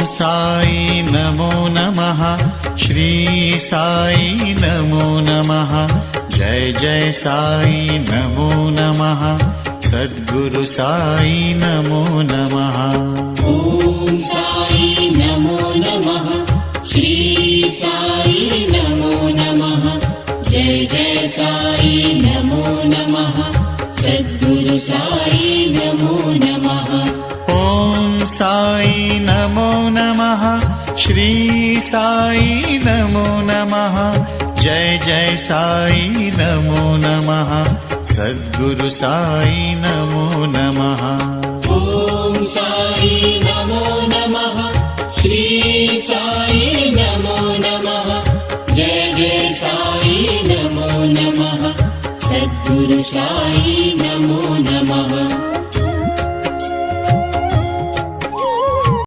साई नमो नमः। श्री साई नमो नमः। जय जय साई नमो नमः। सद्गुरु साई नमो नमः। ओम साई नमो नमः। श्री साई नमो नमः। जय जय साई नमो नमः। सद्गुरु साई नमो नमः। ओम साई नमो नमः। श्री साई नमो नमः। जय जय साई नमो नमः। सद्गुरु साई नमो नमः। ओम साई नमो नमः। श्री साई नमो नमः। जय जय साई नमो नमः। सद्गुरु साई नमो नमः।